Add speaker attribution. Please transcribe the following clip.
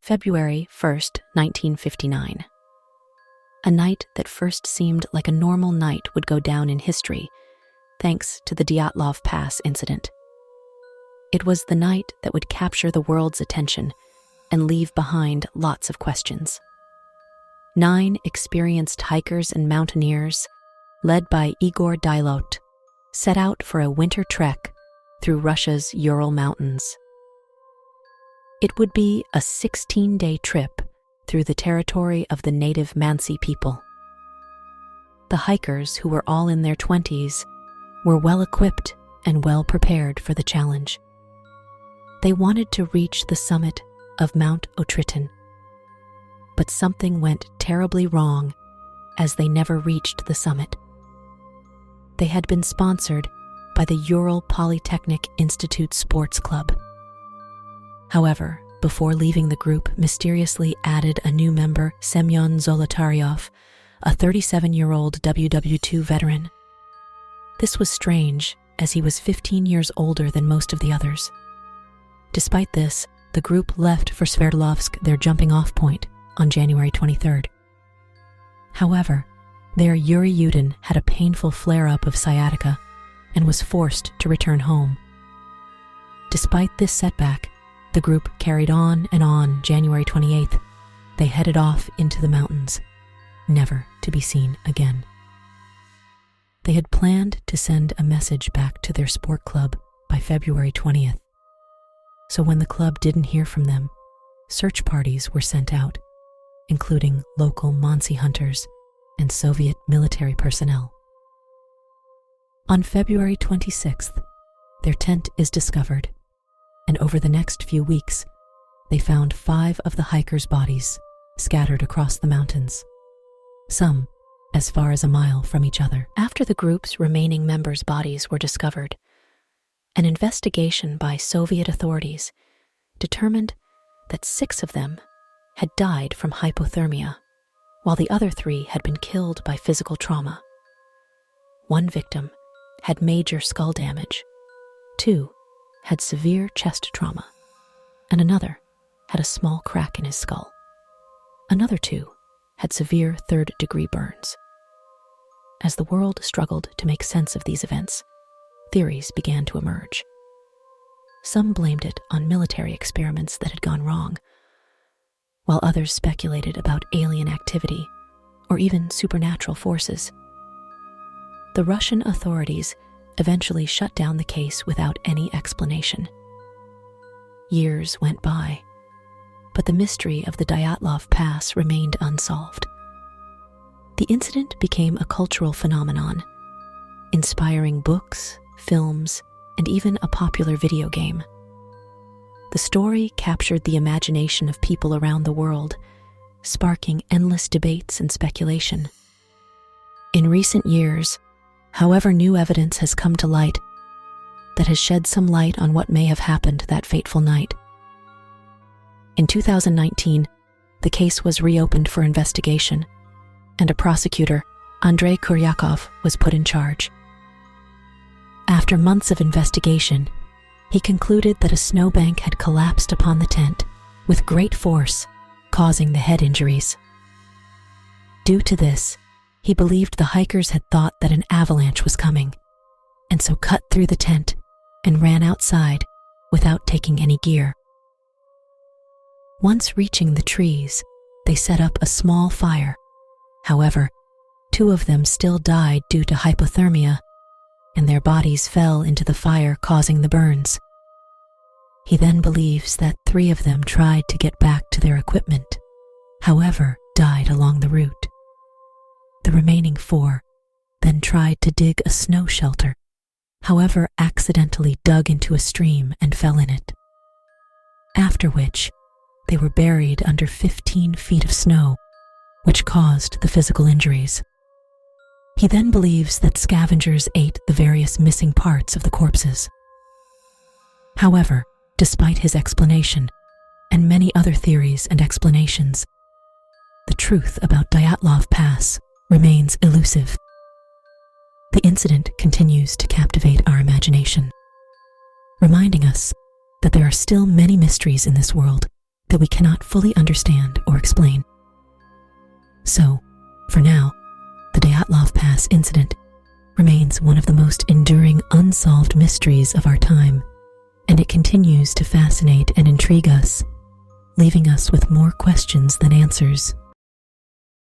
Speaker 1: February 1st, 1959. A night that first seemed like a normal night would go down in history, thanks to the Dyatlov Pass incident. It was the night that would capture the world's attention and leave behind lots of questions. 9 experienced hikers and mountaineers, led by Igor Dyatlov, set out for a winter trek through Russia's Ural Mountains. It would be a 16-day trip through the territory of the native Mansi people. The hikers, who were all in their 20s, were well-equipped and well-prepared for the challenge. They wanted to reach the summit of Mount Otritin, but something went terribly wrong as they never reached the summit. They had been sponsored by the Ural Polytechnic Institute Sports Club. However, before leaving, the group mysteriously added a new member, Semyon Zolotaryov, a 37-year-old WW2 veteran. This was strange, as he was 15 years older than most of the others. Despite this, the group left for Sverdlovsk, their jumping-off point, on January 23rd. However, there Yuri Yudin had a painful flare-up of sciatica and was forced to return home. Despite this setback, the group carried on, and on January 28th, they headed off into the mountains, never to be seen again. They had planned to send a message back to their sport club by February 20th. So when the club didn't hear from them, search parties were sent out, including local Mansi hunters and Soviet military personnel. On February 26th, their tent is discovered, and over the next few weeks, they found 5 of the hikers' bodies scattered across the mountains, some as far as a mile from each other. After the group's remaining members' bodies were discovered, an investigation by Soviet authorities determined that 6 of them had died from hypothermia, while the other 3 had been killed by physical trauma. 1 victim had major skull damage, 2 had severe chest trauma, and another had a small crack in his skull. Another 2 had severe third-degree burns. As the world struggled to make sense of these events, theories began to emerge. Some blamed it on military experiments that had gone wrong, while others speculated about alien activity or even supernatural forces. The Russian authorities eventually shut down the case without any explanation. Years went by, but the mystery of the Dyatlov Pass remained unsolved. The incident became a cultural phenomenon, inspiring books, films, and even a popular video game. The story captured the imagination of people around the world, sparking endless debates and speculation. In recent years, however, new evidence has come to light that has shed some light on what may have happened that fateful night. In 2019, the case was reopened for investigation, and a prosecutor, Andrei Kuryakov, was put in charge. After months of investigation, he concluded that a snowbank had collapsed upon the tent with great force, causing the head injuries. Due to this, he believed the hikers had thought that an avalanche was coming, and so cut through the tent and ran outside without taking any gear. Once reaching the trees, they set up a small fire. However, 2 of them still died due to hypothermia, and their bodies fell into the fire, causing the burns. He then believes that 3 of them tried to get back to their equipment, however, died along the route. The remaining 4 then tried to dig a snow shelter, however, accidentally dug into a stream and fell in it. After which, they were buried under 15 feet of snow, which caused the physical injuries. He then believes that scavengers ate the various missing parts of the corpses. However, despite his explanation, and many other theories and explanations, the truth about Dyatlov Pass remains elusive. The incident continues to captivate our imagination, reminding us that there are still many mysteries in this world that we cannot fully understand or explain. So, for now, the Dyatlov Pass incident remains one of the most enduring unsolved mysteries of our time, and it continues to fascinate and intrigue us, leaving us with more questions than answers.